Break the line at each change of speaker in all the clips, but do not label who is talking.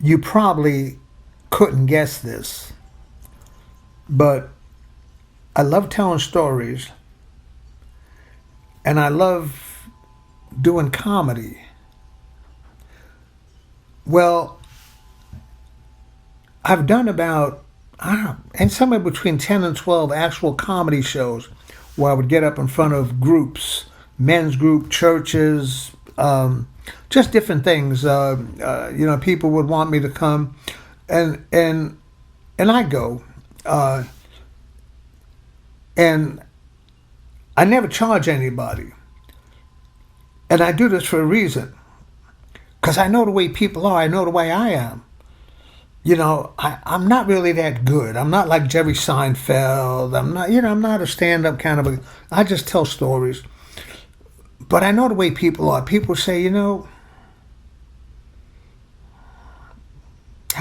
You probably couldn't guess this, but I love telling stories and I love doing comedy. Well, I've done about, I don't know, and somewhere between 10 and 12 actual comedy shows where I would get up in front of groups, men's group, churches, just different things. People would want me to come, and and and I go, uh, and I never charge anybody, and I do this for a reason, because I know the way people are. I know the way I am. I'm not really that good. I'm not like Jerry Seinfeld. I'm not a stand-up kind of a. I just tell stories. But I know the way people are. People say, how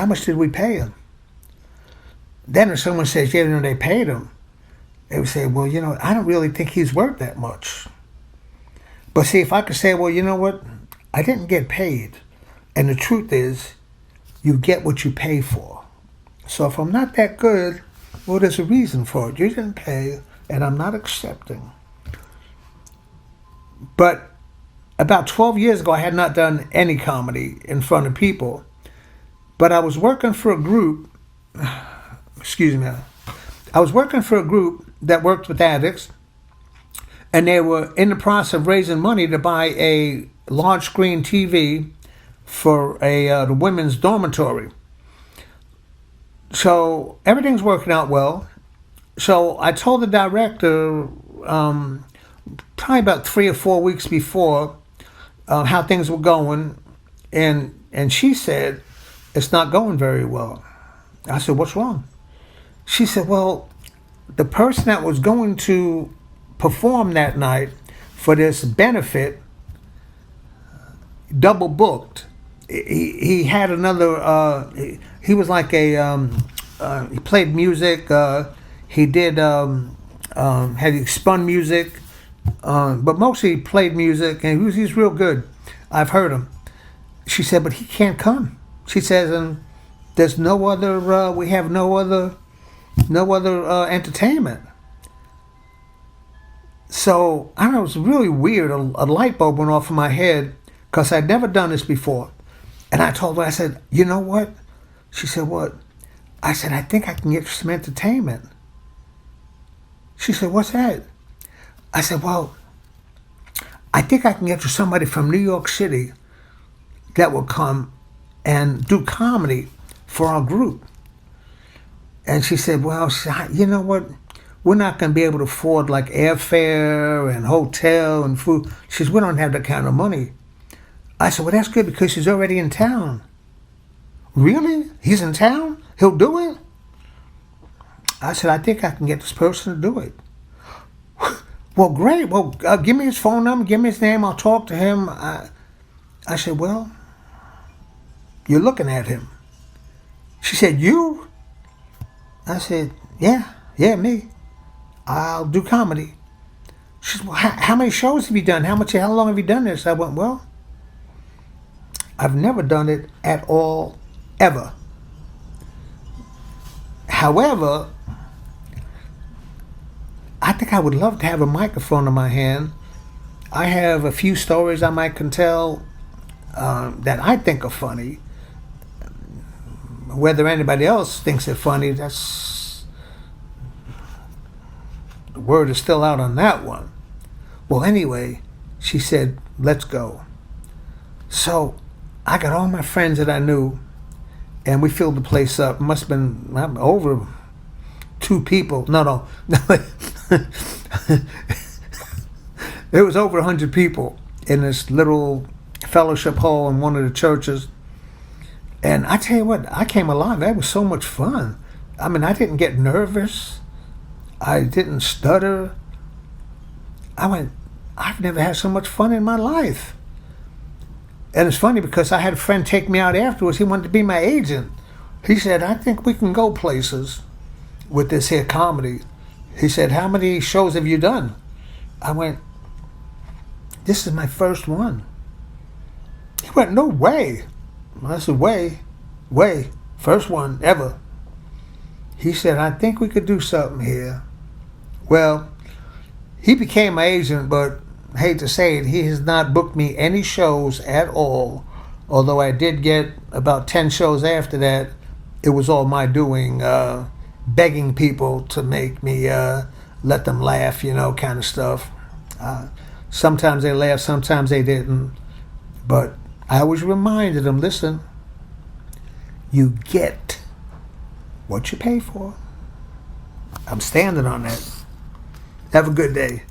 much did we pay him? Then if someone says, yeah, they paid him, they would say, well, I don't really think he's worth that much. But see, if I could say, well, you know what? I didn't get paid. And the truth is, you get what you pay for. So if I'm not that good, well, there's a reason for it. You didn't pay, and I'm not accepting. But about 12 years ago, I had not done any comedy in front of people. But I was working for a group, excuse me, I was working for a group that worked with addicts, and they were in the process of raising money to buy a large screen TV for the women's dormitory. So everything's working out well. So I told the director probably about 3 or 4 weeks before how things were going, and she said it's not going very well. I said, what's wrong? She said, well, the person that was going to perform that night for this benefit double booked. He had another. He was like he played music. He did had spun music, but mostly he played music, and he's real good. I've heard him. She said, but he can't come. She says, and there's no other. We have no other entertainment. So I don't know. It was really weird. A light bulb went off in my head because I'd never done this before. And I told her, I said, you know what? She said, what? I said, I think I can get you some entertainment. She said, what's that? I said, well, I think I can get you somebody from New York City that will come and do comedy for our group. And she said, well, you know what? We're not going to be able to afford like airfare and hotel and food. She says, we don't have that kind of money. I said, well, that's good because he's already in town. Really? He's in town? He'll do it? I said, I think I can get this person to do it. Well, great. Well, give me his phone number. Give me his name. I'll talk to him. I said, well, you're looking at him. She said, you? I said, yeah, me. I'll do comedy. She said, well, how many shows have you done? How long have you done this? I went, well, I've never done it at all, ever. However, I think I would love to have a microphone in my hand. I have a few stories I might can tell that I think are funny. Whether anybody else thinks they're funny, that's the word is still out on that one. Well, anyway, she said, let's go. So I got all my friends that I knew, and we filled the place up. It must have been over 2 people. No. It was over 100 people in this little fellowship hall in one of the churches. And I tell you what, I came alive. That was so much fun. I mean, I didn't get nervous. I didn't stutter. I've never had so much fun in my life. And it's funny because I had a friend take me out afterwards. He wanted to be my agent. He said, I think we can go places with this here comedy. He said, how many shows have you done? I went, this is my first one. He went, no way. I said, way. first one ever. He said, I think we could do something here. Well, he became my agent, but I hate to say it, he has not booked me any shows at all. Although I did get about 10 shows after that. It was all my doing, begging people to make me let them laugh, kind of stuff. Sometimes they laughed, sometimes they didn't. But I always reminded them, listen, you get what you pay for. I'm standing on that. Have a good day.